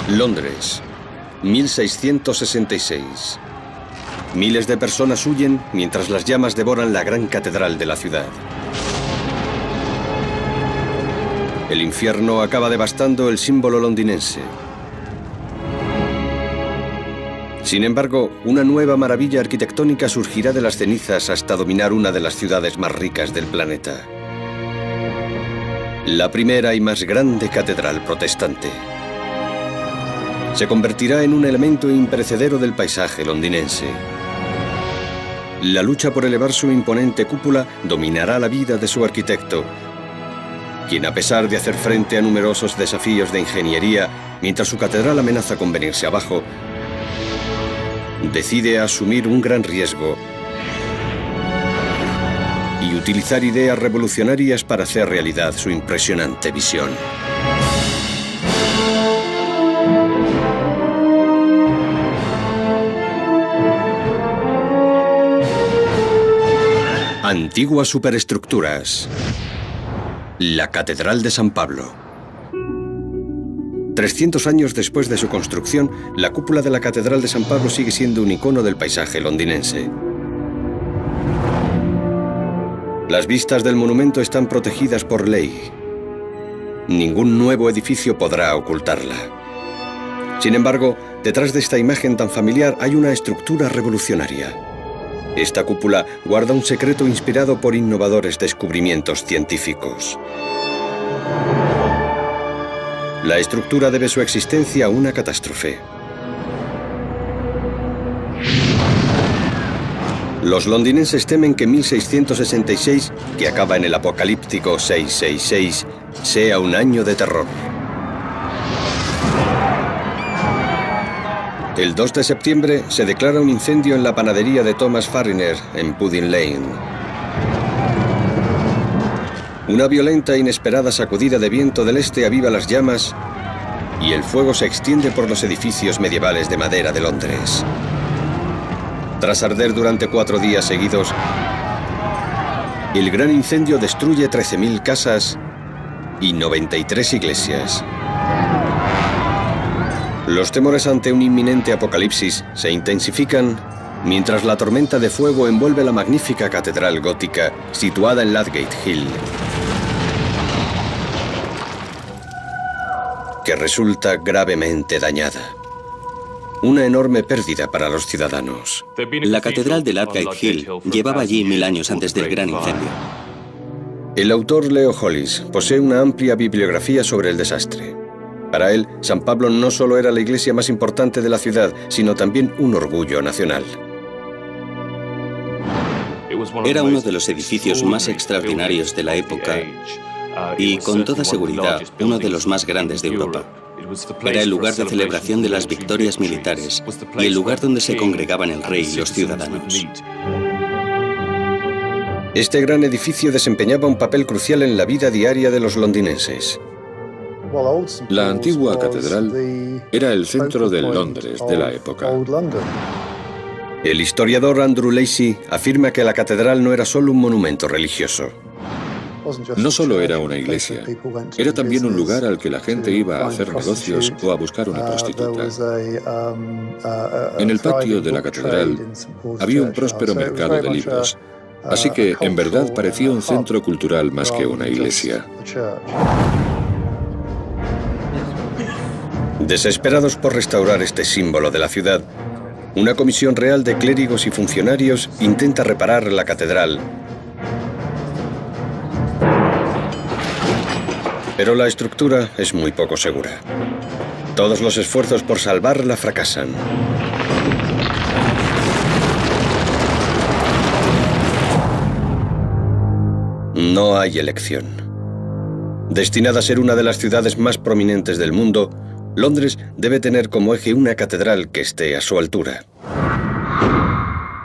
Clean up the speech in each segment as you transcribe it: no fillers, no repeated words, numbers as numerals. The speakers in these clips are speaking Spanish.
Londres, 1666. Miles de personas huyen mientras las llamas devoran la gran catedral de la ciudad. El infierno acaba devastando el símbolo londinense. Sin embargo, una nueva maravilla arquitectónica surgirá de las cenizas hasta dominar una de las ciudades más ricas del planeta. La primera y más grande catedral protestante. Se convertirá en un elemento imperecedero del paisaje londinense. La lucha por elevar su imponente cúpula dominará la vida de su arquitecto, quien, a pesar de hacer frente a numerosos desafíos de ingeniería, mientras su catedral amenaza con venirse abajo, decide asumir un gran riesgo y utilizar ideas revolucionarias para hacer realidad su impresionante visión. Antiguas superestructuras. La Catedral de San Pablo. 300 años después de su construcción, la cúpula de la Catedral de San Pablo sigue siendo un icono del paisaje londinense. Las vistas del monumento están protegidas por ley. Ningún nuevo edificio podrá ocultarla. Sin embargo, detrás de esta imagen tan familiar hay una estructura revolucionaria. Esta cúpula guarda un secreto inspirado por innovadores descubrimientos científicos. La estructura debe su existencia a una catástrofe. Los londinenses temen que 1666, que acaba en el apocalíptico 666, sea un año de terror. El 2 de septiembre se declara un incendio en la panadería de Thomas Fariner, en Pudding Lane. Una violenta e inesperada sacudida de viento del este aviva las llamas y el fuego se extiende por los edificios medievales de madera de Londres. Tras arder durante 4 días seguidos, el gran incendio destruye 13.000 casas y 93 iglesias. Los temores ante un inminente apocalipsis se intensifican mientras la tormenta de fuego envuelve la magnífica catedral gótica situada en Ludgate Hill, que resulta gravemente dañada. Una enorme pérdida para los ciudadanos. La catedral de Ludgate Hill llevaba allí 1000 años antes del gran incendio. El autor Leo Hollis posee una amplia bibliografía sobre el desastre. Para él, San Pablo no solo era la iglesia más importante de la ciudad, sino también un orgullo nacional. Era uno de los edificios más extraordinarios de la época y, con toda seguridad, uno de los más grandes de Europa. Era el lugar de celebración de las victorias militares y el lugar donde se congregaban el rey y los ciudadanos. Este gran edificio desempeñaba un papel crucial en la vida diaria de los londinenses. La antigua catedral era el centro del Londres de la época. El historiador Andrew Lacey afirma que la catedral no era solo un monumento religioso. No solo era una iglesia, era también un lugar al que la gente iba a hacer negocios o a buscar una prostituta. En el patio de la catedral había un próspero mercado de libros, así que en verdad parecía un centro cultural más que una iglesia. Desesperados por restaurar este símbolo de la ciudad, una comisión real de clérigos y funcionarios intenta reparar la catedral. Pero la estructura es muy poco segura. Todos los esfuerzos por salvarla fracasan. No hay elección. Destinada a ser una de las ciudades más prominentes del mundo, Londres debe tener como eje una catedral que esté a su altura.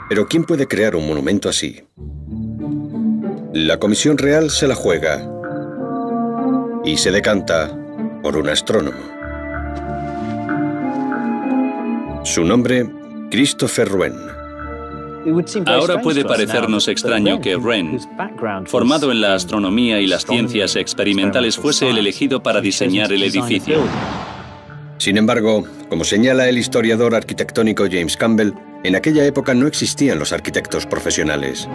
Pero ¿quién puede crear un monumento así? La Comisión Real se la juega y se decanta por un astrónomo. Su nombre, Christopher Wren. Ahora puede parecernos extraño que Wren, formado en la astronomía y las ciencias experimentales, fuese el elegido para diseñar el edificio. Sin embargo, como señala el historiador arquitectónico James Campbell, en aquella época no existían los arquitectos profesionales.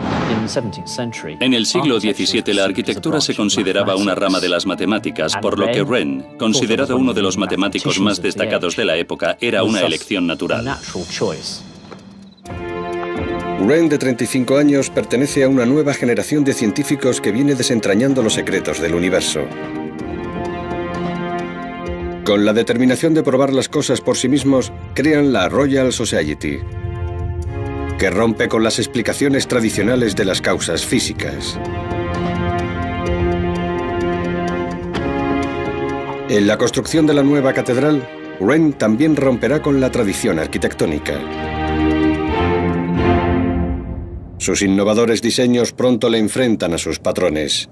En el siglo XVII la arquitectura se consideraba una rama de las matemáticas, por lo que Wren, considerado uno de los matemáticos más destacados de la época, era una elección natural. Wren, de 35 años, pertenece a una nueva generación de científicos que viene desentrañando los secretos del universo. Con la determinación de probar las cosas por sí mismos, crean la Royal Society, que rompe con las explicaciones tradicionales de las causas físicas. En la construcción de la nueva catedral, Wren también romperá con la tradición arquitectónica. Sus innovadores diseños pronto le enfrentan a sus patrones,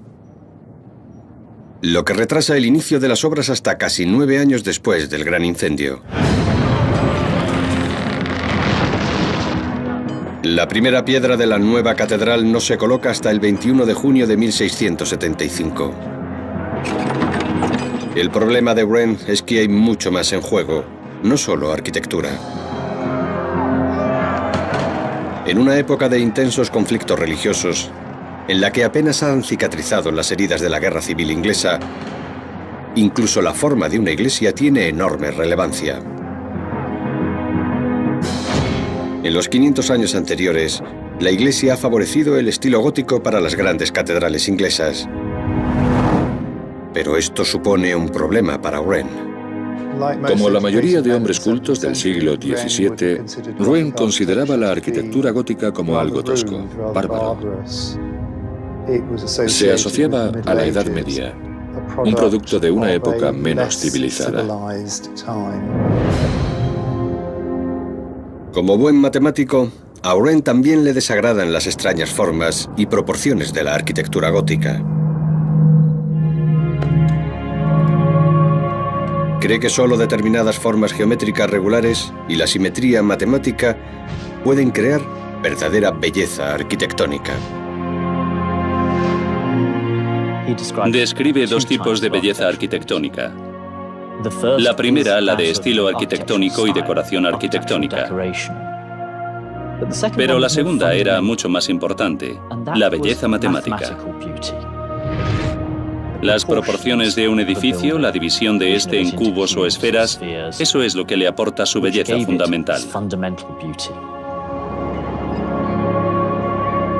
lo que retrasa el inicio de las obras hasta casi 9 años después del gran incendio. La primera piedra de la nueva catedral no se coloca hasta el 21 de junio de 1675. El problema de Wren es que hay mucho más en juego, no solo arquitectura. En una época de intensos conflictos religiosos, en la que apenas han cicatrizado las heridas de la Guerra Civil Inglesa, incluso la forma de una iglesia tiene enorme relevancia. En los 500 años anteriores, la iglesia ha favorecido el estilo gótico para las grandes catedrales inglesas. Pero esto supone un problema para Wren. Como la mayoría de hombres cultos del siglo XVII, Wren consideraba la arquitectura gótica como algo tosco, bárbaro. Se asociaba a la Edad Media, un producto de una época menos civilizada. Como buen matemático, a Wren también le desagradan las extrañas formas y proporciones de la arquitectura gótica. Cree que solo determinadas formas geométricas regulares y la simetría matemática pueden crear verdadera belleza arquitectónica. Describe dos tipos de belleza arquitectónica. La primera, la de estilo arquitectónico y decoración arquitectónica. Pero la segunda era mucho más importante, la belleza matemática. Las proporciones de un edificio, la división de este en cubos o esferas, eso es lo que le aporta su belleza fundamental.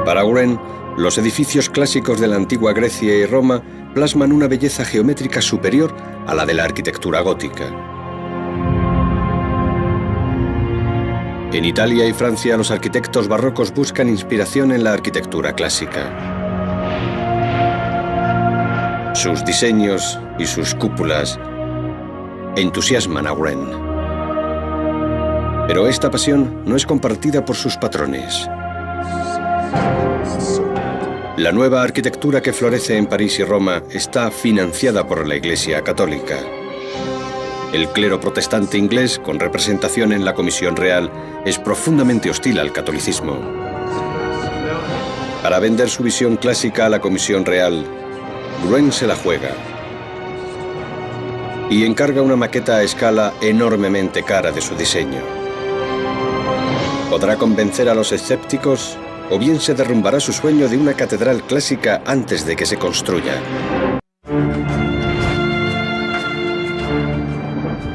Para Wren, los edificios clásicos de la antigua Grecia y Roma plasman una belleza geométrica superior a la de la arquitectura gótica. En Italia y Francia, los arquitectos barrocos buscan inspiración en la arquitectura clásica. Sus diseños y sus cúpulas entusiasman a Wren. Pero esta pasión no es compartida por sus patrones. La nueva arquitectura que florece en París y Roma está financiada por la Iglesia Católica. El clero protestante inglés, con representación en la Comisión Real, es profundamente hostil al catolicismo. Para vender su visión clásica a la Comisión Real, Wren se la juega y encarga una maqueta a escala enormemente cara de su diseño. ¿Podrá convencer a los escépticos? ¿O bien se derrumbará su sueño de una catedral clásica antes de que se construya?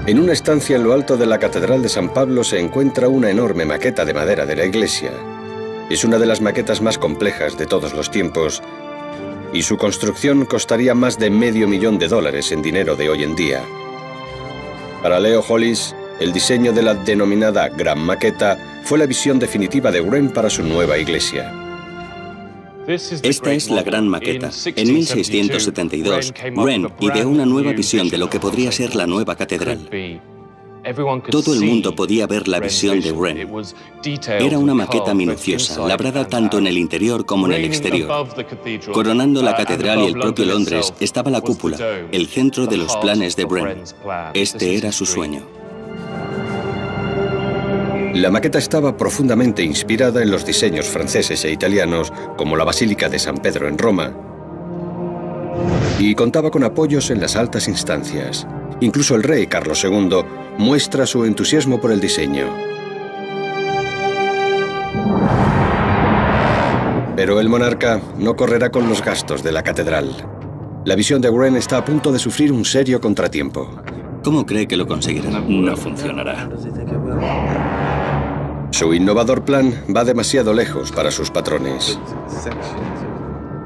En una estancia en lo alto de la Catedral de San Pablo se encuentra una enorme maqueta de madera de la iglesia. Es una de las maquetas más complejas de todos los tiempos y su construcción costaría más de $500,000 en dinero de hoy en día. Para Leo Hollis, el diseño de la denominada Gran Maqueta fue la visión definitiva de Wren para su nueva iglesia. Esta es la Gran Maqueta. En 1672, Wren ideó una nueva visión de lo que podría ser la nueva catedral. Todo el mundo podía ver la visión de Wren. Era una maqueta minuciosa, labrada tanto en el interior como en el exterior. Coronando la catedral y el propio Londres estaba la cúpula, el centro de los planes de Wren. Este era su sueño. La maqueta estaba profundamente inspirada en los diseños franceses e italianos, como la Basílica de San Pedro en Roma, y contaba con apoyos en las altas instancias. Incluso el rey Carlos II muestra su entusiasmo por el diseño. Pero el monarca no correrá con los gastos de la catedral. La visión de Wren está a punto de sufrir un serio contratiempo. ¿Cómo cree que lo conseguirá? No funcionará. Su innovador plan va demasiado lejos para sus patrones.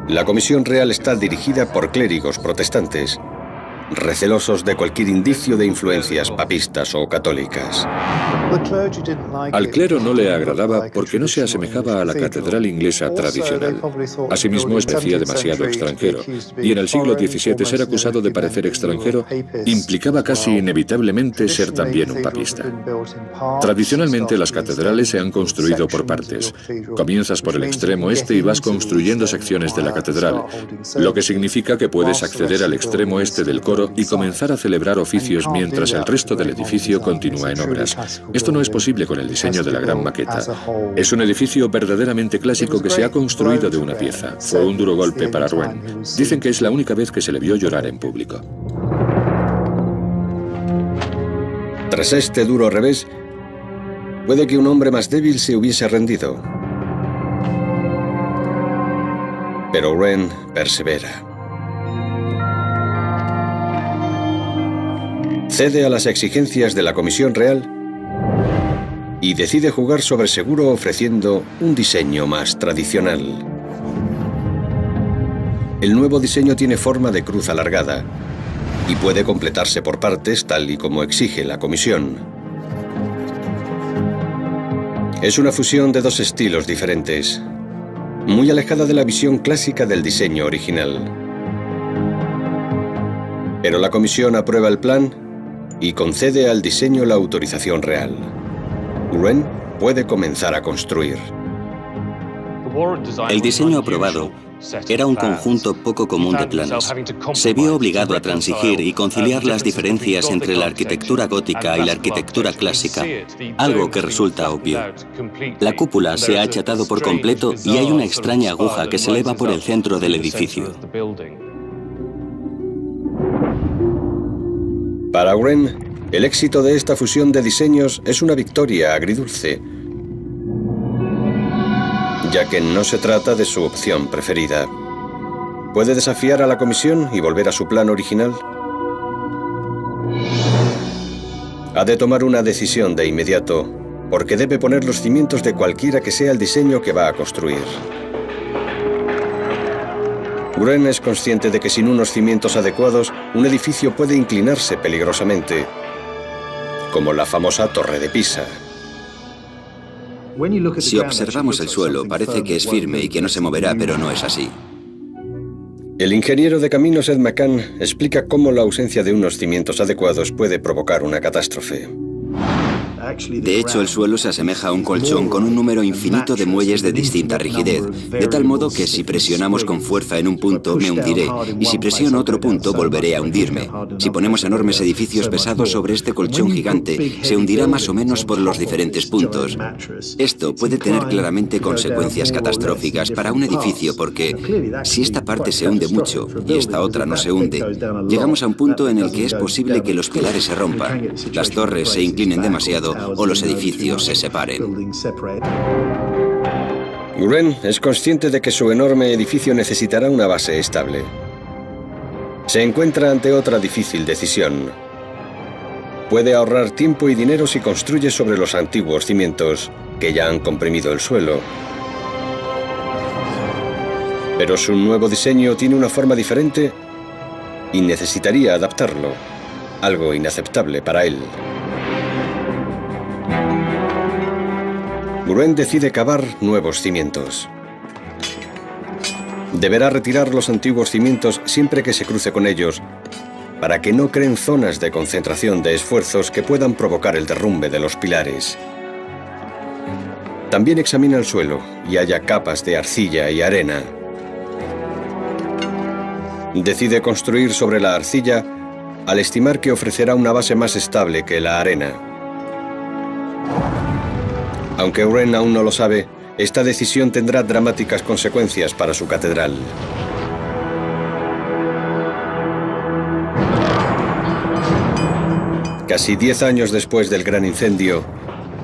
La Comisión Real está dirigida por clérigos protestantes, recelosos de cualquier indicio de influencias papistas o católicas. Al clero no le agradaba porque no se asemejaba a la catedral inglesa tradicional. Asimismo, es parecía demasiado extranjero, y en el siglo XVII ser acusado de parecer extranjero implicaba casi inevitablemente ser también un papista. Tradicionalmente, las catedrales se han construido por partes. Comienzas por el extremo este y vas construyendo secciones de la catedral, lo que significa que puedes acceder al extremo este del coro y comenzar a celebrar oficios mientras el resto del edificio continúa en obras. Esto no es posible con el diseño de la gran maqueta. Es un edificio verdaderamente clásico que se ha construido de una pieza. Fue un duro golpe para Wren. Dicen que es la única vez que se le vio llorar en público. Tras este duro revés, puede que un hombre más débil se hubiese rendido. Pero Wren persevera. Cede a las exigencias de la Comisión Real y decide jugar sobre seguro ofreciendo un diseño más tradicional. El nuevo diseño tiene forma de cruz alargada y puede completarse por partes tal y como exige la Comisión. Es una fusión de dos estilos diferentes, muy alejada de la visión clásica del diseño original. Pero la Comisión aprueba el plan y concede al diseño la autorización real. Wren puede comenzar a construir. El diseño aprobado era un conjunto poco común de planos. Se vio obligado a transigir y conciliar las diferencias entre la arquitectura gótica y la arquitectura clásica, algo que resulta obvio. La cúpula se ha achatado por completo y hay una extraña aguja que se eleva por el centro del edificio. Para Wren, el éxito de esta fusión de diseños es una victoria agridulce, ya que no se trata de su opción preferida. ¿Puede desafiar a la Comisión y volver a su plan original? Ha de tomar una decisión de inmediato, porque debe poner los cimientos de cualquiera que sea el diseño que va a construir. Wren es consciente de que sin unos cimientos adecuados, un edificio puede inclinarse peligrosamente, como la famosa Torre de Pisa. Si observamos el suelo, parece que es firme y que no se moverá, pero no es así. El ingeniero de caminos Ed McCann explica cómo la ausencia de unos cimientos adecuados puede provocar una catástrofe. De hecho, el suelo se asemeja a un colchón con un número infinito de muelles de distinta rigidez, de tal modo que si presionamos con fuerza en un punto me hundiré, y si presiono otro punto volveré a hundirme. Si ponemos enormes edificios pesados sobre este colchón gigante, se hundirá más o menos por los diferentes puntos. Esto puede tener claramente consecuencias catastróficas para un edificio porque, si esta parte se hunde mucho y esta otra no se hunde, llegamos a un punto en el que es posible que los pilares se rompan, las torres se inclinen demasiado o los edificios se separen. Wren es consciente de que su enorme edificio necesitará una base estable. Se encuentra ante otra difícil decisión. Puede ahorrar tiempo y dinero si construye sobre los antiguos cimientos, que ya han comprimido el suelo. Pero su nuevo diseño tiene una forma diferente y necesitaría adaptarlo, algo inaceptable para él. Wren decide cavar nuevos cimientos. Deberá retirar los antiguos cimientos siempre que se cruce con ellos, para que no creen zonas de concentración de esfuerzos que puedan provocar el derrumbe de los pilares. También examina el suelo y halla capas de arcilla y arena. Decide construir sobre la arcilla al estimar que ofrecerá una base más estable que la arena. Aunque Wren aún no lo sabe, esta decisión tendrá dramáticas consecuencias para su catedral. Casi 10 años después del gran incendio,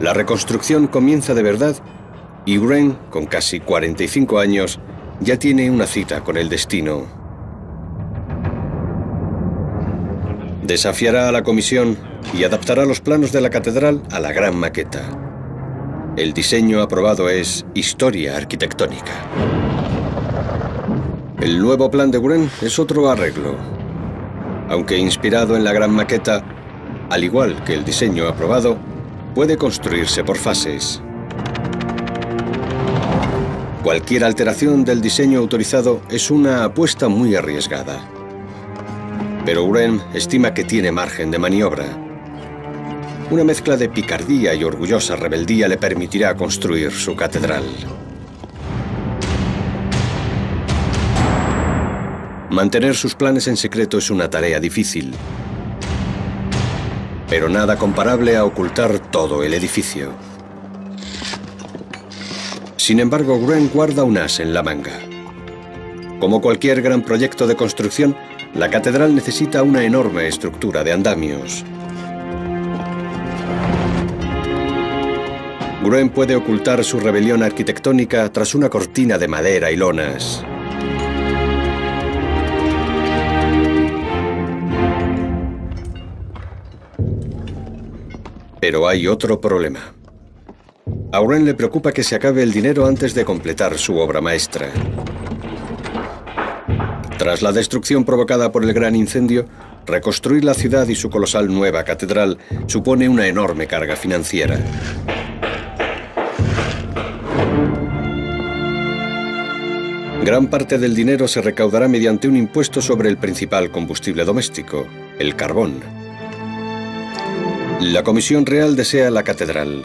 la reconstrucción comienza de verdad y Wren, con casi 45 años, ya tiene una cita con el destino. Desafiará a la comisión y adaptará los planos de la catedral a la gran maqueta. El diseño aprobado es historia arquitectónica. El nuevo plan de Wren es otro arreglo. Aunque inspirado en la gran maqueta, al igual que el diseño aprobado, puede construirse por fases. Cualquier alteración del diseño autorizado es una apuesta muy arriesgada. Pero Wren estima que tiene margen de maniobra. Una mezcla de picardía y orgullosa rebeldía le permitirá construir su catedral. Mantener sus planes en secreto es una tarea difícil, pero nada comparable a ocultar todo el edificio. Sin embargo, Wren guarda un as en la manga. Como cualquier gran proyecto de construcción, la catedral necesita una enorme estructura de andamios. Wren puede ocultar su rebelión arquitectónica tras una cortina de madera y lonas. Pero hay otro problema. A Wren le preocupa que se acabe el dinero antes de completar su obra maestra. Tras la destrucción provocada por el gran incendio, reconstruir la ciudad y su colosal nueva catedral supone una enorme carga financiera. Gran parte del dinero se recaudará mediante un impuesto sobre el principal combustible doméstico, el carbón. La Comisión Real desea la catedral,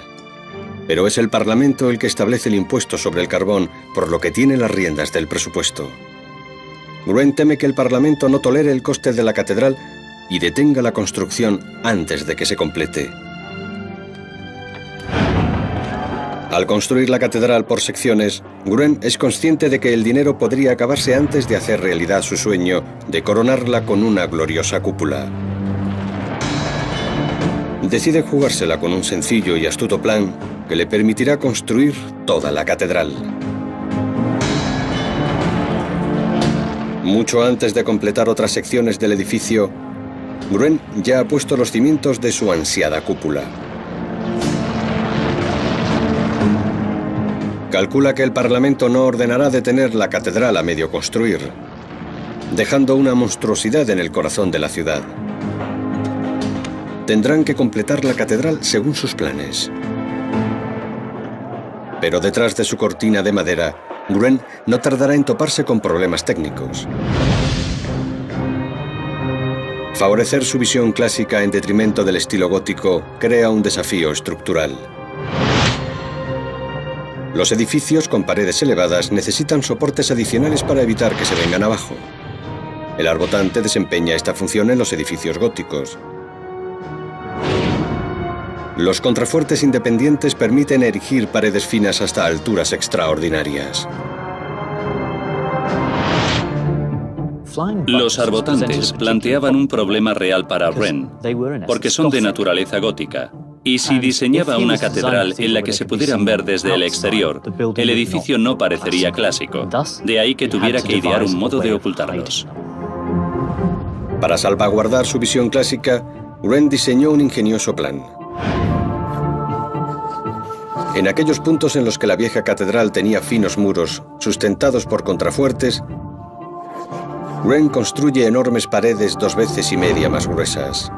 pero es el Parlamento el que establece el impuesto sobre el carbón, por lo que tiene las riendas del presupuesto. Wren teme que el Parlamento no tolere el coste de la catedral y detenga la construcción antes de que se complete. Al construir la catedral por secciones, Wren es consciente de que el dinero podría acabarse antes de hacer realidad su sueño de coronarla con una gloriosa cúpula. Decide jugársela con un sencillo y astuto plan que le permitirá construir toda la catedral. Mucho antes de completar otras secciones del edificio, Wren ya ha puesto los cimientos de su ansiada cúpula. Calcula que el Parlamento no ordenará detener la catedral a medio construir, dejando una monstruosidad en el corazón de la ciudad. Tendrán que completar la catedral según sus planes. Pero detrás de su cortina de madera, Wren no tardará en toparse con problemas técnicos. Favorecer su visión clásica en detrimento del estilo gótico crea un desafío estructural. Los edificios con paredes elevadas necesitan soportes adicionales para evitar que se vengan abajo. El arbotante desempeña esta función en los edificios góticos. Los contrafuertes independientes permiten erigir paredes finas hasta alturas extraordinarias. Los arbotantes planteaban un problema real para Wren, porque son de naturaleza gótica. Y si diseñaba una catedral en la que se pudieran ver desde el exterior, el edificio no parecería clásico. De ahí que tuviera que idear un modo de ocultarlos. Para salvaguardar su visión clásica, Wren diseñó un ingenioso plan. En aquellos puntos en los que la vieja catedral tenía finos muros sustentados por contrafuertes, Wren construye enormes paredes 2,5 veces más gruesas.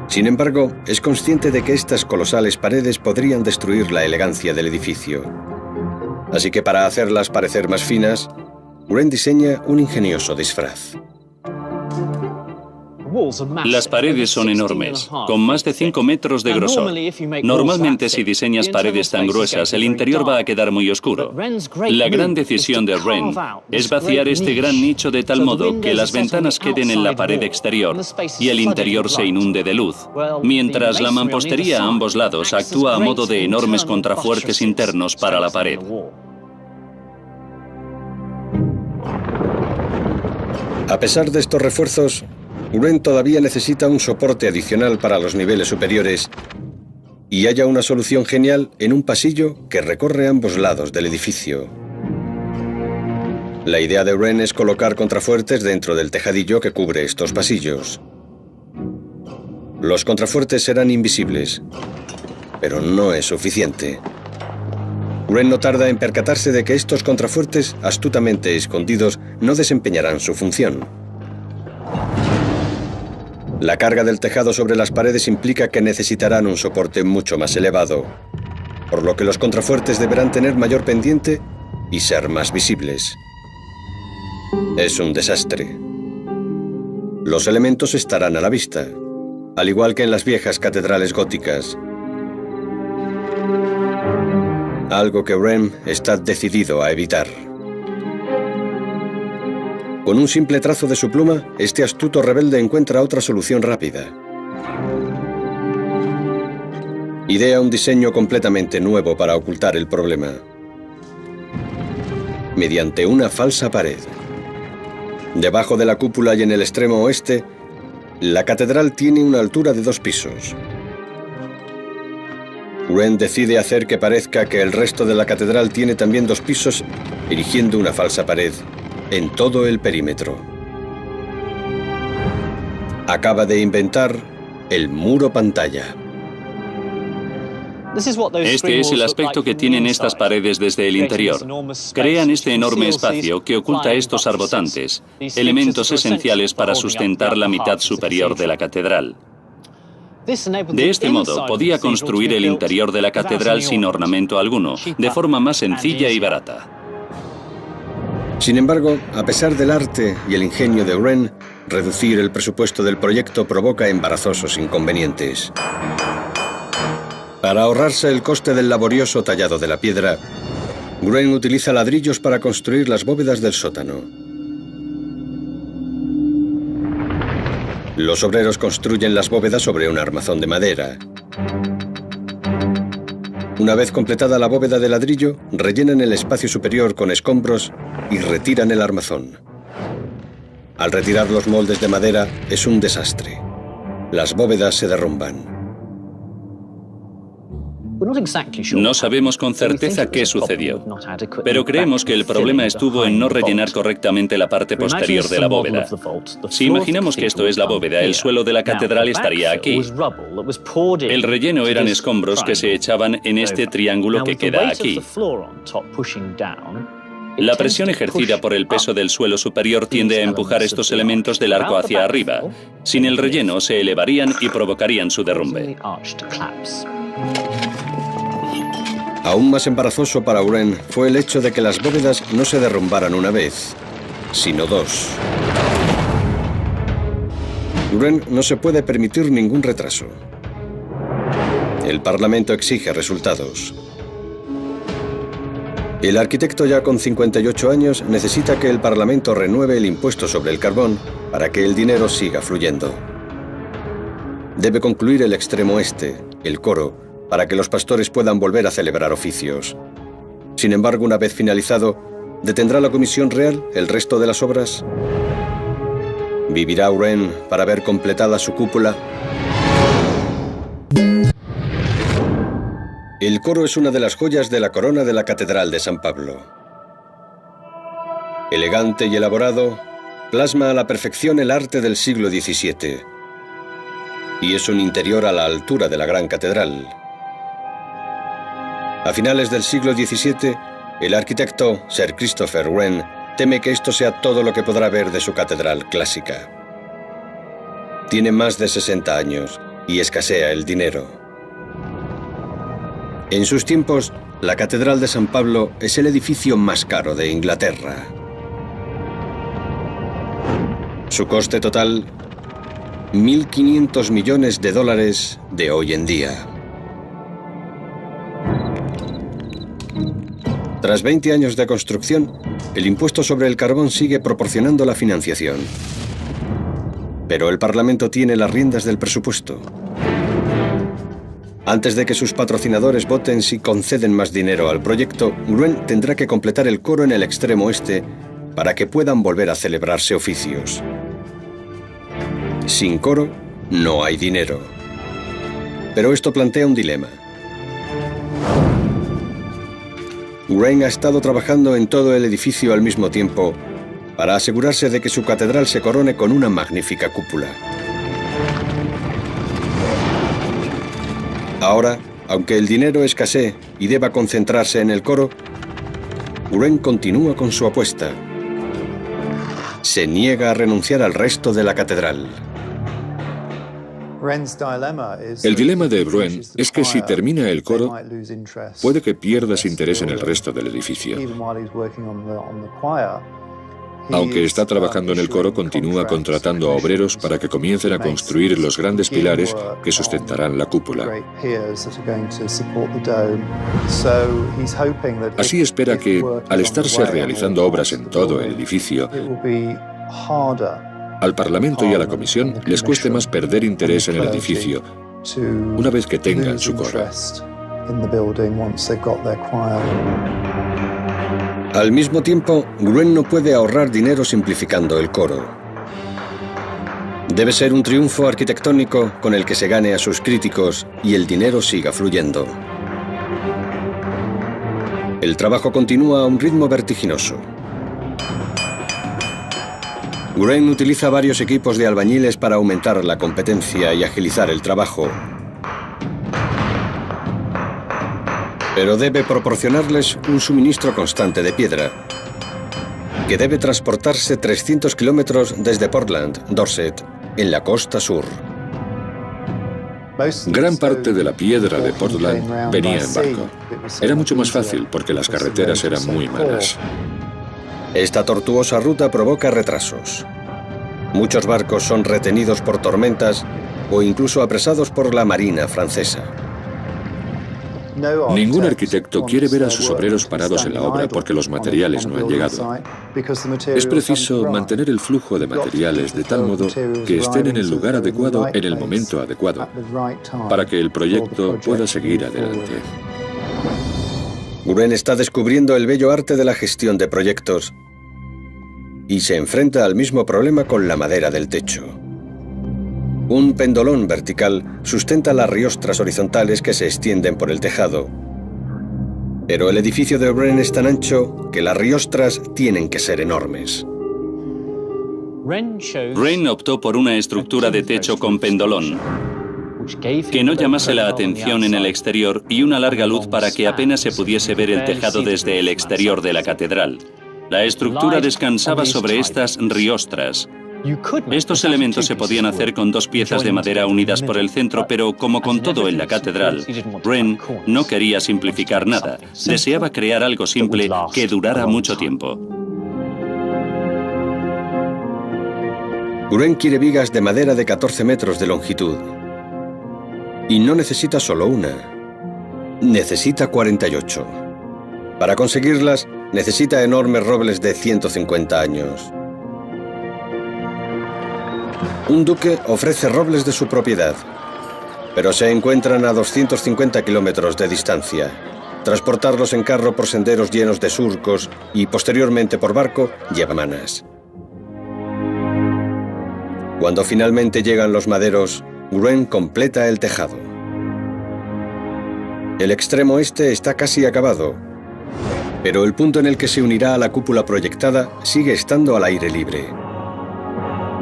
Sin embargo, es consciente de que estas colosales paredes podrían destruir la elegancia del edificio. Así que para hacerlas parecer más finas, Wren diseña un ingenioso disfraz. Las paredes son enormes, con más de 5 metros de grosor. Normalmente, si diseñas paredes tan gruesas, el interior va a quedar muy oscuro. La gran decisión de Wren es vaciar este gran nicho de tal modo que las ventanas queden en la pared exterior y el interior se inunde de luz, mientras la mampostería a ambos lados actúa a modo de enormes contrafuertes internos para la pared. A pesar de estos refuerzos, Wren todavía necesita un soporte adicional para los niveles superiores y halla una solución genial en un pasillo que recorre ambos lados del edificio. La idea de Wren es colocar contrafuertes dentro del tejadillo que cubre estos pasillos. Los contrafuertes serán invisibles, pero no es suficiente. Wren no tarda en percatarse de que estos contrafuertes, astutamente escondidos, no desempeñarán su función. La carga del tejado sobre las paredes implica que necesitarán un soporte mucho más elevado, por lo que los contrafuertes deberán tener mayor pendiente y ser más visibles. Es un desastre. Los elementos estarán a la vista, al igual que en las viejas catedrales góticas. Algo que Wren está decidido a evitar. Con un simple trazo de su pluma, este astuto rebelde encuentra otra solución rápida. Idea un diseño completamente nuevo para ocultar el problema. Mediante una falsa pared. Debajo de la cúpula y en el extremo oeste, la catedral tiene una altura de 2 pisos. Wren decide hacer que parezca que el resto de la catedral tiene también 2 pisos, erigiendo una falsa pared en todo el perímetro. Acaba de inventar el muro pantalla. Este es el aspecto que tienen estas paredes desde el interior. Crean este enorme espacio que oculta estos arbotantes, elementos esenciales para sustentar la mitad superior de la catedral. De este modo, podía construir el interior de la catedral sin ornamento alguno, de forma más sencilla y barata. Sin embargo, a pesar del arte y el ingenio de Wren, reducir el presupuesto del proyecto provoca embarazosos inconvenientes. Para ahorrarse el coste del laborioso tallado de la piedra, Wren utiliza ladrillos para construir las bóvedas del sótano. Los obreros construyen las bóvedas sobre un armazón de madera. Una vez completada la bóveda de ladrillo, rellenan el espacio superior con escombros y retiran el armazón. Al retirar los moldes de madera, es un desastre. Las bóvedas se derrumban. No sabemos con certeza qué sucedió, pero creemos que el problema estuvo en no rellenar correctamente la parte posterior de la bóveda. Si imaginamos que esto es la bóveda, el suelo de la catedral estaría aquí. El relleno eran escombros que se echaban en este triángulo que queda aquí. La presión ejercida por el peso del suelo superior tiende a empujar estos elementos del arco hacia arriba. Sin el relleno, se elevarían y provocarían su derrumbe. Aún más embarazoso para Wren fue el hecho de que las bóvedas no se derrumbaran una vez, sino 2. Wren no se puede permitir ningún retraso. El Parlamento exige resultados. El arquitecto, ya con 58 años, necesita que el Parlamento renueve el impuesto sobre el carbón para que el dinero siga fluyendo. Debe concluir el extremo este, el coro, para que los pastores puedan volver a celebrar oficios. Sin embargo, una vez finalizado, ¿detendrá la Comisión Real el resto de las obras? ¿Vivirá Wren para ver completada su cúpula? El coro es una de las joyas de la corona de la Catedral de San Pablo. Elegante y elaborado, plasma a la perfección el arte del siglo XVII. Y es un interior a la altura de la gran catedral. A finales del siglo XVII, el arquitecto Sir Christopher Wren teme que esto sea todo lo que podrá ver de su catedral clásica. Tiene más de 60 años y escasea el dinero. En sus tiempos, la Catedral de San Pablo es el edificio más caro de Inglaterra. Su coste total, $1.500 millones de hoy en día. Tras 20 años de construcción, el impuesto sobre el carbón sigue proporcionando la financiación. Pero el Parlamento tiene las riendas del presupuesto. Antes de que sus patrocinadores voten si conceden más dinero al proyecto, Wren tendrá que completar el coro en el extremo este para que puedan volver a celebrarse oficios. Sin coro, no hay dinero. Pero esto plantea un dilema. Wren ha estado trabajando en todo el edificio al mismo tiempo para asegurarse de que su catedral se corone con una magnífica cúpula. Ahora, aunque el dinero escasee y deba concentrarse en el coro, Wren continúa con su apuesta. Se niega a renunciar al resto de la catedral. El dilema de Wren es que si termina el coro, puede que pierdas interés en el resto del edificio. Aunque está trabajando en el coro, continúa contratando a obreros para que comiencen a construir los grandes pilares que sustentarán la cúpula. Así espera que, al estarse realizando obras en todo el edificio, al Parlamento y a la Comisión les cueste más perder interés en el edificio una vez que tengan su coro. Al mismo tiempo, Wren no puede ahorrar dinero simplificando el coro. Debe ser un triunfo arquitectónico con el que se gane a sus críticos y el dinero siga fluyendo. El trabajo continúa a un ritmo vertiginoso. Wren utiliza varios equipos de albañiles para aumentar la competencia y agilizar el trabajo. Pero debe proporcionarles un suministro constante de piedra, que debe transportarse 300 kilómetros desde Portland, Dorset, en la costa sur. Gran parte de la piedra de Portland venía en barco. Era mucho más fácil porque las carreteras eran muy malas. Esta tortuosa ruta provoca retrasos. Muchos barcos son retenidos por tormentas o incluso apresados por la Marina francesa. Ningún arquitecto quiere ver a sus obreros parados en la obra porque los materiales no han llegado. Es preciso mantener el flujo de materiales de tal modo que estén en el lugar adecuado en el momento adecuado, para que el proyecto pueda seguir adelante. Wren está descubriendo el bello arte de la gestión de proyectos y se enfrenta al mismo problema con la madera del techo. Un pendolón vertical sustenta las riostras horizontales que se extienden por el tejado. Pero el edificio de Wren es tan ancho que las riostras tienen que ser enormes. Wren optó por una estructura de techo con pendolón, que no llamase la atención en el exterior y una larga luz para que apenas se pudiese ver el tejado desde el exterior de la catedral. La estructura descansaba sobre estas riostras. Estos elementos se podían hacer con dos piezas de madera unidas por el centro, pero como con todo en la catedral, Wren no quería simplificar nada. Deseaba crear algo simple que durara mucho tiempo. Wren quiere vigas de madera de 14 metros de longitud. Y no necesita solo una. Necesita 48. Para conseguirlas, necesita enormes robles de 150 años. Un duque ofrece robles de su propiedad, pero se encuentran a 250 kilómetros de distancia. Transportarlos en carro por senderos llenos de surcos y posteriormente por barco lleva semanas. Cuando finalmente llegan los maderos, Wren completa el tejado. El extremo este está casi acabado, pero el punto en el que se unirá a la cúpula proyectada sigue estando al aire libre.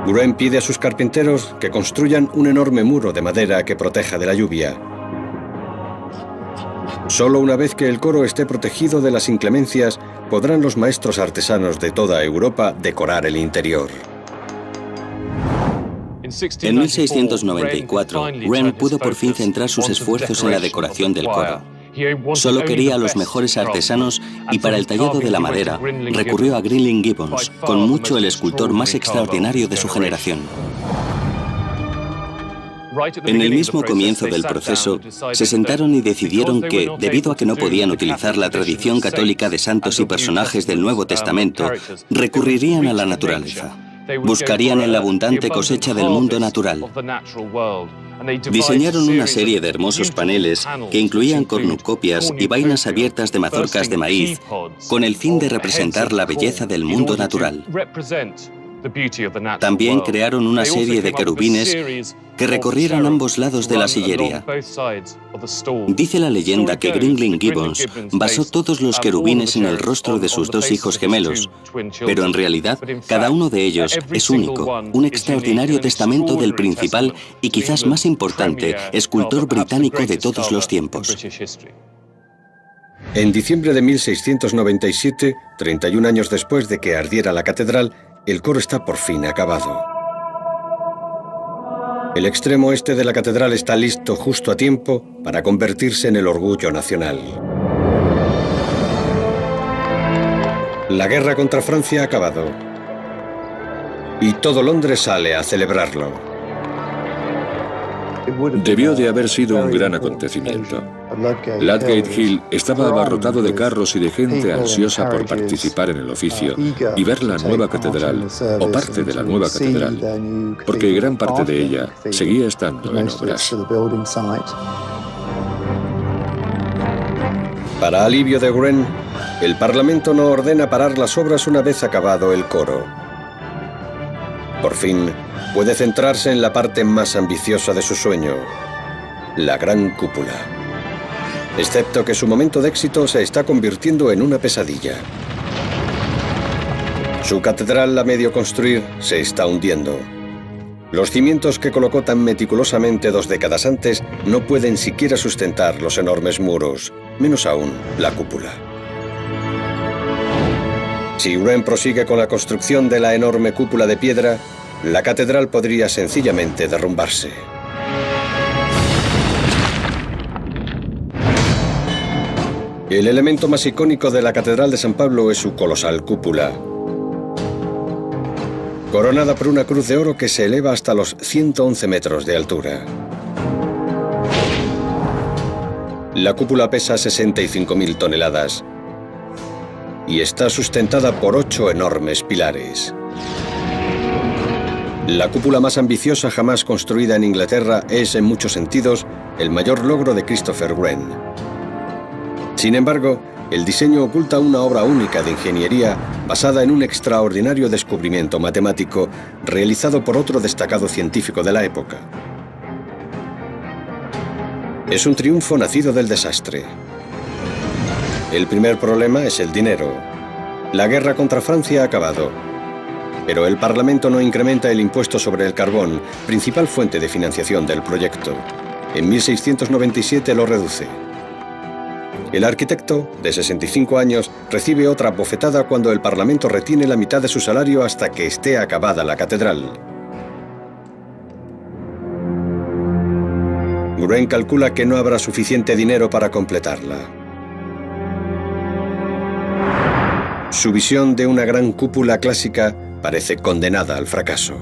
Wren pide a sus carpinteros que construyan un enorme muro de madera que proteja de la lluvia. Solo una vez que el coro esté protegido de las inclemencias, podrán los maestros artesanos de toda Europa decorar el interior. En 1694, Wren pudo por fin centrar sus esfuerzos en la decoración del coro. Solo quería a los mejores artesanos y para el tallado de la madera recurrió a Grinling Gibbons, con mucho el escultor más extraordinario de su generación. En el mismo comienzo del proceso, se sentaron y decidieron que, debido a que no podían utilizar la tradición católica de santos y personajes del Nuevo Testamento, recurrirían a la naturaleza. Buscarían en la abundante cosecha del mundo natural. Diseñaron una serie de hermosos paneles que incluían cornucopias y vainas abiertas de mazorcas de maíz, con el fin de representar la belleza del mundo natural. También crearon una serie de querubines que recorrieron ambos lados de la sillería. Dice la leyenda que Gringling Gibbons basó todos los querubines en el rostro de sus dos hijos gemelos, pero en realidad cada uno de ellos es único, un extraordinario testamento del principal y quizás más importante escultor británico de todos los tiempos. En diciembre de 1697, 31 años después de que ardiera la catedral, el coro está por fin acabado. El extremo este de la catedral está listo justo a tiempo para convertirse en el orgullo nacional. La guerra contra Francia ha acabado y todo Londres sale a celebrarlo. Debió de haber sido un gran acontecimiento. Ludgate Hill estaba abarrotado de carros y de gente ansiosa por participar en el oficio y ver la nueva catedral, o parte de la nueva catedral, porque gran parte de ella seguía estando en obras. Para alivio de Wren, el Parlamento no ordena parar las obras una vez acabado el coro. Por fin, puede centrarse en la parte más ambiciosa de su sueño, la gran cúpula. Excepto que su momento de éxito se está convirtiendo en una pesadilla. Su catedral a medio construir se está hundiendo. Los cimientos que colocó tan meticulosamente 2 décadas antes no pueden siquiera sustentar los enormes muros, menos aún la cúpula. Si Wren prosigue con la construcción de la enorme cúpula de piedra, la catedral podría sencillamente derrumbarse. El elemento más icónico de la Catedral de San Pablo es su colosal cúpula, coronada por una cruz de oro que se eleva hasta los 111 metros de altura. La cúpula pesa 65.000 toneladas y está sustentada por 8 enormes pilares. La cúpula más ambiciosa jamás construida en Inglaterra es, en muchos sentidos, el mayor logro de Christopher Wren. Sin embargo, el diseño oculta una obra única de ingeniería basada en un extraordinario descubrimiento matemático realizado por otro destacado científico de la época. Es un triunfo nacido del desastre. El primer problema es el dinero. La guerra contra Francia ha acabado, pero el Parlamento no incrementa el impuesto sobre el carbón, principal fuente de financiación del proyecto. En 1697 lo reduce. El arquitecto, de 65 años, recibe otra bofetada cuando el Parlamento retiene la mitad de su salario hasta que esté acabada la catedral. Wren calcula que no habrá suficiente dinero para completarla. Su visión de una gran cúpula clásica parece condenada al fracaso.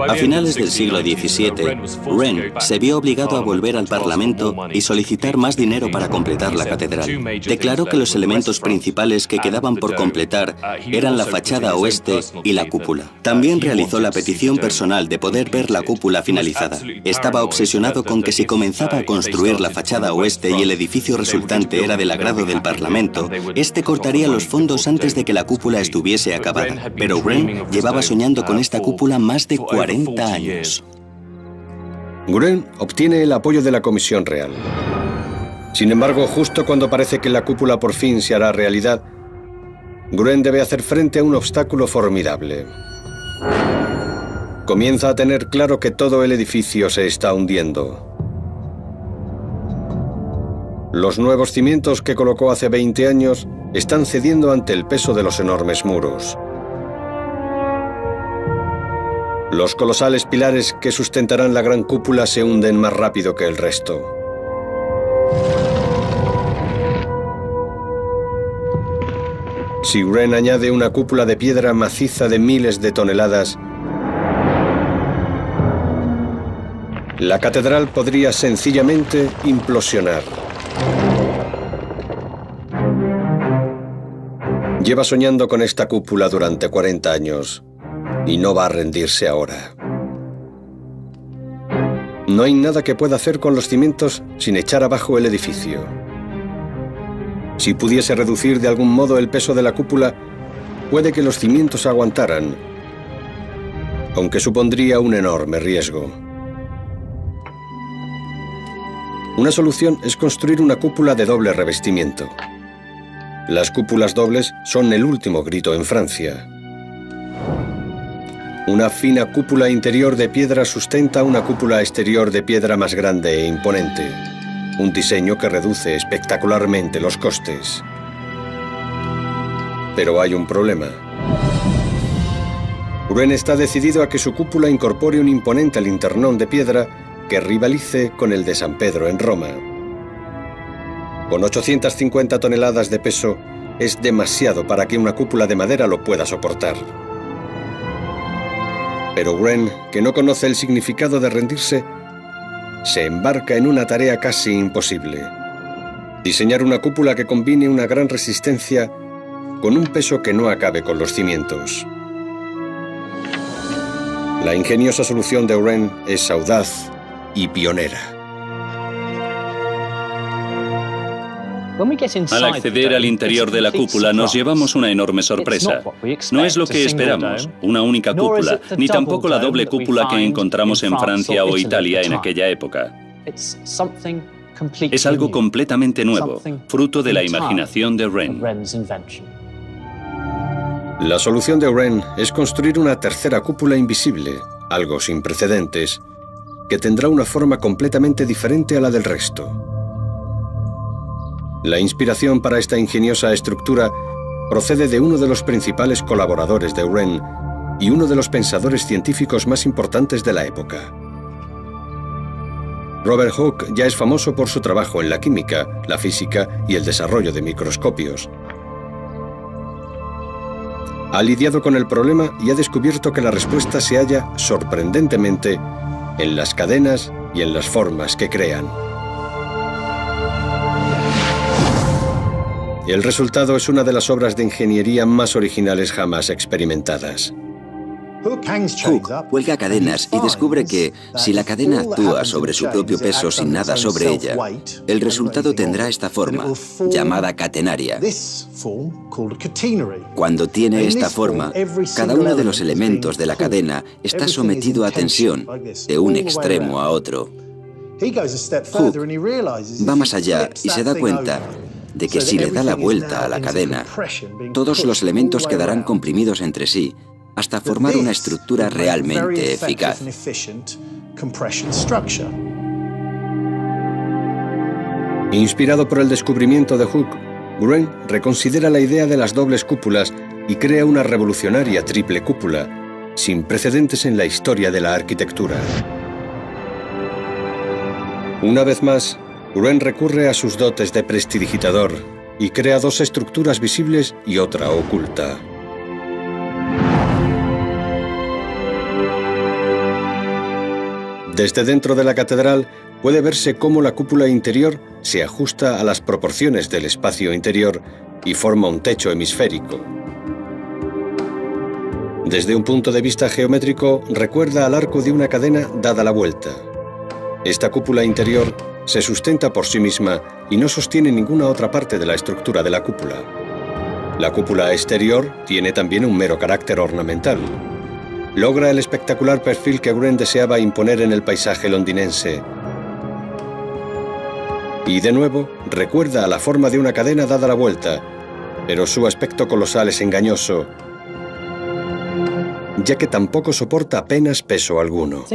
A finales del siglo XVII, Wren se vio obligado a volver al Parlamento y solicitar más dinero para completar la catedral. Declaró que los elementos principales que quedaban por completar eran la fachada oeste y la cúpula. También realizó la petición personal de poder ver la cúpula finalizada. Estaba obsesionado con que si comenzaba a construir la fachada oeste y el edificio resultante era del agrado del Parlamento, este cortaría los fondos antes de que la cúpula estuviese acabada. Pero Wren llevaba soñando con esta cúpula más de 40 años. Wren obtiene el apoyo de la Comisión Real. Sin embargo, justo cuando parece que la cúpula por fin se hará realidad, Wren debe hacer frente a un obstáculo formidable. Comienza a tener claro que todo el edificio se está hundiendo. Los nuevos cimientos que colocó hace 20 años están cediendo ante el peso de los enormes muros. Los colosales pilares que sustentarán la gran cúpula se hunden más rápido que el resto. Si Wren añade una cúpula de piedra maciza de miles de toneladas, la catedral podría sencillamente implosionar. Lleva soñando con esta cúpula durante 40 años. Y no va a rendirse ahora. No hay nada que pueda hacer con los cimientos sin echar abajo el edificio. Si pudiese reducir de algún modo el peso de la cúpula, puede que los cimientos aguantaran, aunque supondría un enorme riesgo. Una solución es construir una cúpula de doble revestimiento. Las cúpulas dobles son el último grito en Francia. Una fina cúpula interior de piedra sustenta una cúpula exterior de piedra más grande e imponente. Un diseño que reduce espectacularmente los costes. Pero hay un problema. Wren está decidido a que su cúpula incorpore un imponente linternón de piedra que rivalice con el de San Pedro en Roma. Con 850 toneladas de peso, es demasiado para que una cúpula de madera lo pueda soportar. Pero Wren, que no conoce el significado de rendirse, se embarca en una tarea casi imposible: diseñar una cúpula que combine una gran resistencia con un peso que no acabe con los cimientos. La ingeniosa solución de Wren es audaz y pionera. Al acceder al interior de la cúpula nos llevamos una enorme sorpresa. No es lo que esperamos, una única cúpula, ni tampoco la doble cúpula que encontramos en Francia o Italia en aquella época. Es algo completamente nuevo, fruto de la imaginación de Wren. La solución de Wren es construir una tercera cúpula invisible, algo sin precedentes, que tendrá una forma completamente diferente a la del resto. La inspiración para esta ingeniosa estructura procede de uno de los principales colaboradores de Wren y uno de los pensadores científicos más importantes de la época. Robert Hooke ya es famoso por su trabajo en la química, la física y el desarrollo de microscopios. Ha lidiado con el problema y ha descubierto que la respuesta se halla, sorprendentemente, en las cadenas y en las formas que crean. Y el resultado es una de las obras de ingeniería más originales jamás experimentadas. Hooke cuelga cadenas y descubre que, si la cadena actúa sobre su propio peso sin nada sobre ella, el resultado tendrá esta forma, llamada catenaria. Cuando tiene esta forma, cada uno de los elementos de la cadena está sometido a tensión, de un extremo a otro. Hooke va más allá y se da cuenta de que si le da la vuelta a la cadena, todos los elementos quedarán comprimidos entre sí, hasta formar una estructura realmente eficaz. Inspirado por el descubrimiento de Hooke, Wren reconsidera la idea de las dobles cúpulas y crea una revolucionaria triple cúpula, sin precedentes en la historia de la arquitectura. Una vez más, Wren recurre a sus dotes de prestidigitador y crea dos estructuras visibles y otra oculta. Desde dentro de la catedral puede verse cómo la cúpula interior se ajusta a las proporciones del espacio interior y forma un techo hemisférico. Desde un punto de vista geométrico, recuerda al arco de una cadena dada la vuelta. Esta cúpula interior se sustenta por sí misma y no sostiene ninguna otra parte de la estructura de la cúpula. La cúpula exterior tiene también un mero carácter ornamental. Logra el espectacular perfil que Wren deseaba imponer en el paisaje londinense. Y de nuevo, recuerda a la forma de una cadena dada la vuelta, pero su aspecto colosal es engañoso, ya que tampoco soporta apenas peso alguno.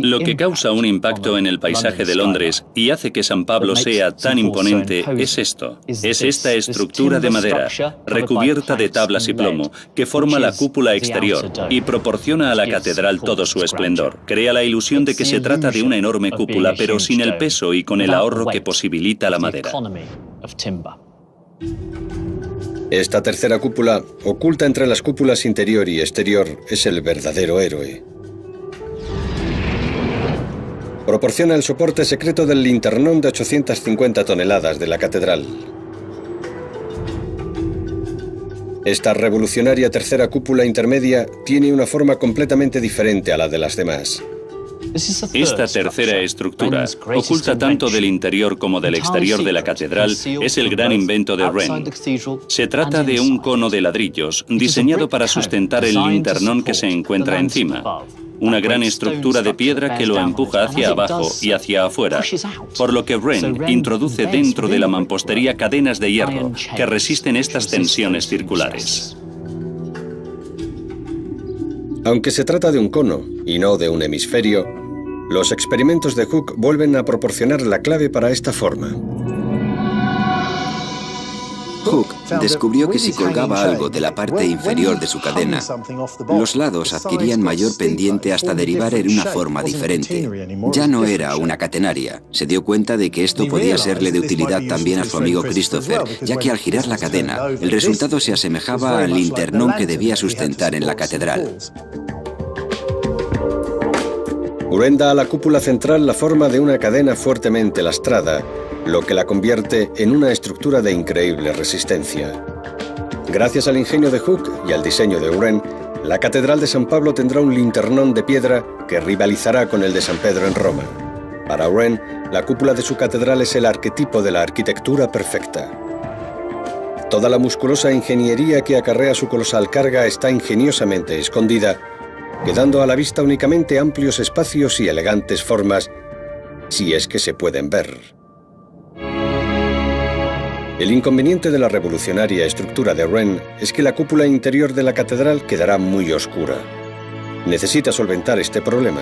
Lo que causa un impacto en el paisaje de Londres y hace que San Pablo sea tan imponente es esto. Es esta estructura de madera, recubierta de tablas y plomo, que forma la cúpula exterior y proporciona a la catedral todo su esplendor. Crea la ilusión de que se trata de una enorme cúpula, pero sin el peso y con el ahorro que posibilita la madera. Esta tercera cúpula, oculta entre las cúpulas interior y exterior, es el verdadero héroe. Proporciona el soporte secreto del linternón de 850 toneladas de la catedral. Esta revolucionaria tercera cúpula intermedia tiene una forma completamente diferente a la de las demás. Esta tercera estructura, oculta tanto del interior como del exterior de la catedral, es el gran invento de Wren. Se trata de un cono de ladrillos, diseñado para sustentar el linternón que se encuentra encima. Una gran estructura de piedra que lo empuja hacia abajo y hacia afuera, por lo que Wren introduce dentro de la mampostería cadenas de hierro que resisten estas tensiones circulares. Aunque se trata de un cono y no de un hemisferio, los experimentos de Hooke vuelven a proporcionar la clave para esta forma. Hooke descubrió que si colgaba algo de la parte inferior de su cadena, los lados adquirían mayor pendiente hasta derivar en una forma diferente. Ya no era una catenaria. Se dio cuenta de que esto podía serle de utilidad también a su amigo Christopher, ya que al girar la cadena, el resultado se asemejaba al linternón que debía sustentar en la catedral. Wren da a la cúpula central la forma de una cadena fuertemente lastrada, lo que la convierte en una estructura de increíble resistencia. Gracias al ingenio de Hooke y al diseño de Wren, la Catedral de San Pablo tendrá un linternón de piedra que rivalizará con el de San Pedro en Roma. Para Wren, la cúpula de su catedral es el arquetipo de la arquitectura perfecta. Toda la musculosa ingeniería que acarrea su colosal carga está ingeniosamente escondida, quedando a la vista únicamente amplios espacios y elegantes formas, si es que se pueden ver. El inconveniente de la revolucionaria estructura de Wren es que la cúpula interior de la catedral quedará muy oscura. Necesita solventar este problema.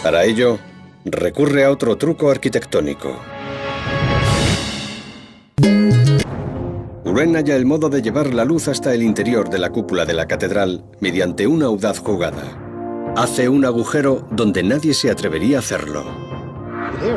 Para ello, recurre a otro truco arquitectónico. Wren halla el modo de llevar la luz hasta el interior de la cúpula de la catedral mediante una audaz jugada. Hace un agujero donde nadie se atrevería a hacerlo.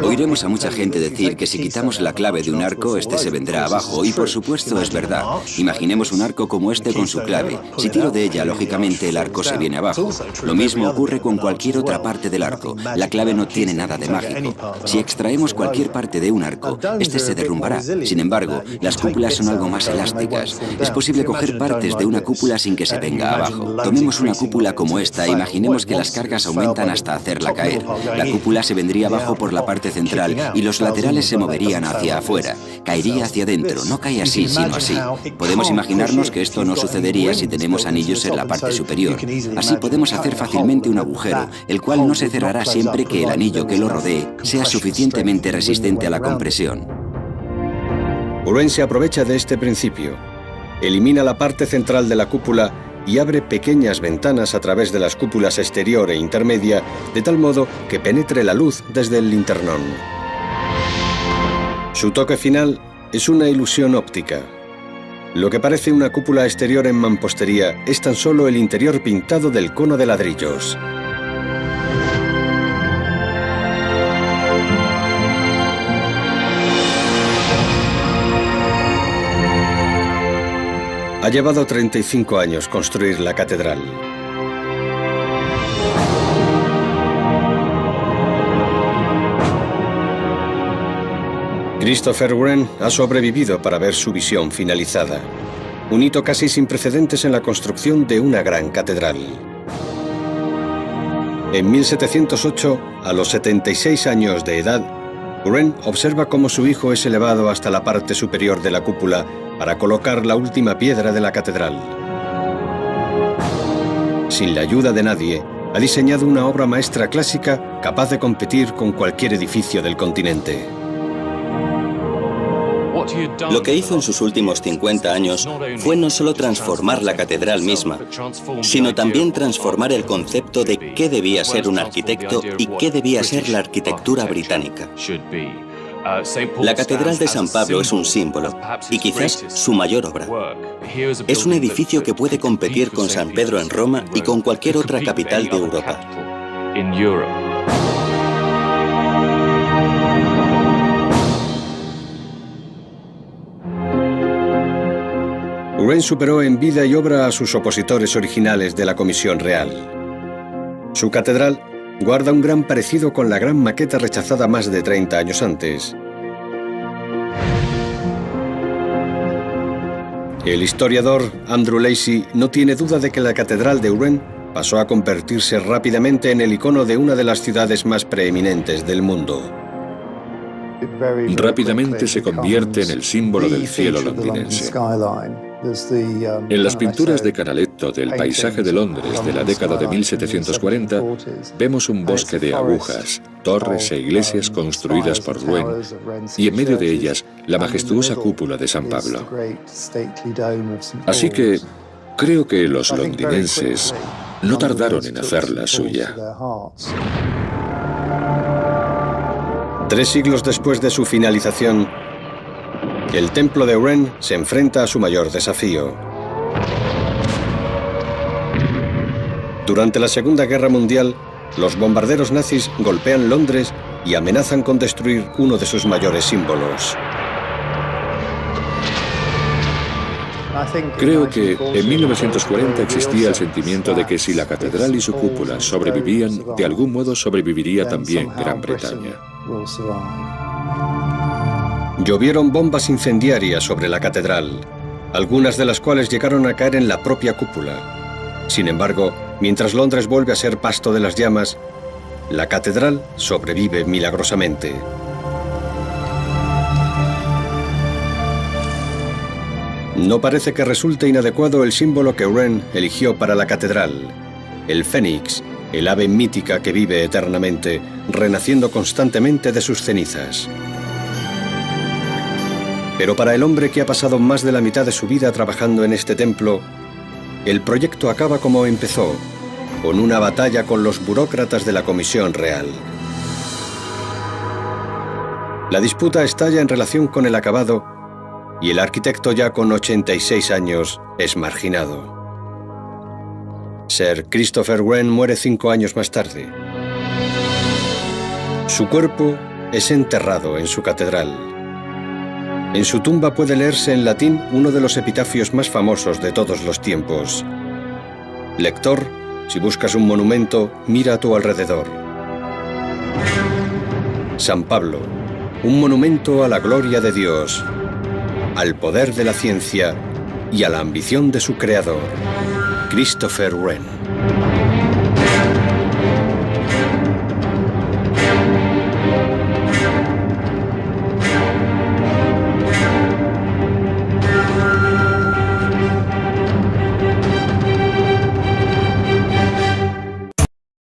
Oiremos a mucha gente decir que si quitamos la clave de un arco, este se vendrá abajo, y por supuesto es verdad. Imaginemos un arco como este con su clave. Si tiro de ella, lógicamente el arco se viene abajo. Lo mismo ocurre con cualquier otra parte del arco. La clave no tiene nada de mágico. Si extraemos cualquier parte de un arco, este se derrumbará. Sin embargo, las cúpulas son algo más elásticas. Es posible coger partes de una cúpula sin que se venga abajo. Tomemos una cúpula como esta e imaginemos que las cargas aumentan hasta hacerla caer. La cúpula se vendría abajo por la parte central y los laterales se moverían hacia afuera. Caería hacia adentro, no cae así, sino así. Podemos imaginarnos que esto no sucedería si tenemos anillos en la parte superior. Así podemos hacer fácilmente un agujero, el cual no se cerrará siempre que el anillo que lo rodee sea suficientemente resistente a la compresión. Wren se aprovecha de este principio. Elimina la parte central de la cúpula y abre pequeñas ventanas a través de las cúpulas exterior e intermedia, de tal modo que penetre la luz desde el linternón. Su toque final es una ilusión óptica. Lo que parece una cúpula exterior en mampostería es tan solo el interior pintado del cono de ladrillos. Ha llevado 35 años construir la catedral. Christopher Wren ha sobrevivido para ver su visión finalizada. Un hito casi sin precedentes en la construcción de una gran catedral. En 1708, a los 76 años de edad, Wren observa cómo su hijo es elevado hasta la parte superior de la cúpula para colocar la última piedra de la catedral. Sin la ayuda de nadie, ha diseñado una obra maestra clásica capaz de competir con cualquier edificio del continente. Lo que hizo en sus últimos 50 años fue no solo transformar la catedral misma, sino también transformar el concepto de qué debía ser un arquitecto y qué debía ser la arquitectura británica. La Catedral de San Pablo es un símbolo, y quizás su mayor obra. Es un edificio que puede competir con San Pedro en Roma y con cualquier otra capital de Europa. Wren superó en vida y obra a sus opositores originales de la Comisión Real. Su catedral guarda un gran parecido con la gran maqueta rechazada más de 30 años antes. El historiador Andrew Lacey no tiene duda de que la catedral de Wren pasó a convertirse rápidamente en el icono de una de las ciudades más preeminentes del mundo. Rápidamente se convierte en el símbolo del cielo londinense. En las pinturas de Canaletto del paisaje de Londres de la década de 1740, vemos un bosque de agujas, torres e iglesias construidas por Wren, y en medio de ellas la majestuosa cúpula de San Pablo. Así que creo que los londinenses no tardaron en hacerla suya. 3 siglos después de su finalización, el templo de Wren se enfrenta a su mayor desafío. Durante la Segunda Guerra Mundial, los bombarderos nazis golpean Londres y amenazan con destruir uno de sus mayores símbolos. Creo que en 1940 existía el sentimiento de que si la catedral y su cúpula sobrevivían, de algún modo sobreviviría también Gran Bretaña. Llovieron bombas incendiarias sobre la catedral, algunas de las cuales llegaron a caer en la propia cúpula. Sin embargo, mientras Londres vuelve a ser pasto de las llamas, la catedral sobrevive milagrosamente. No parece que resulte inadecuado el símbolo que Wren eligió para la catedral, el fénix, el ave mítica que vive eternamente, renaciendo constantemente de sus cenizas. Pero para el hombre que ha pasado más de la mitad de su vida trabajando en este templo, el proyecto acaba como empezó, con una batalla con los burócratas de la Comisión Real. La disputa estalla en relación con el acabado y el arquitecto, ya con 86 años, es marginado. Sir Christopher Wren muere 5 años más tarde. Su cuerpo es enterrado en su catedral. En su tumba puede leerse en latín uno de los epitafios más famosos de todos los tiempos. Lector, si buscas un monumento, mira a tu alrededor. San Pablo, un monumento a la gloria de Dios, al poder de la ciencia y a la ambición de su creador, Christopher Wren.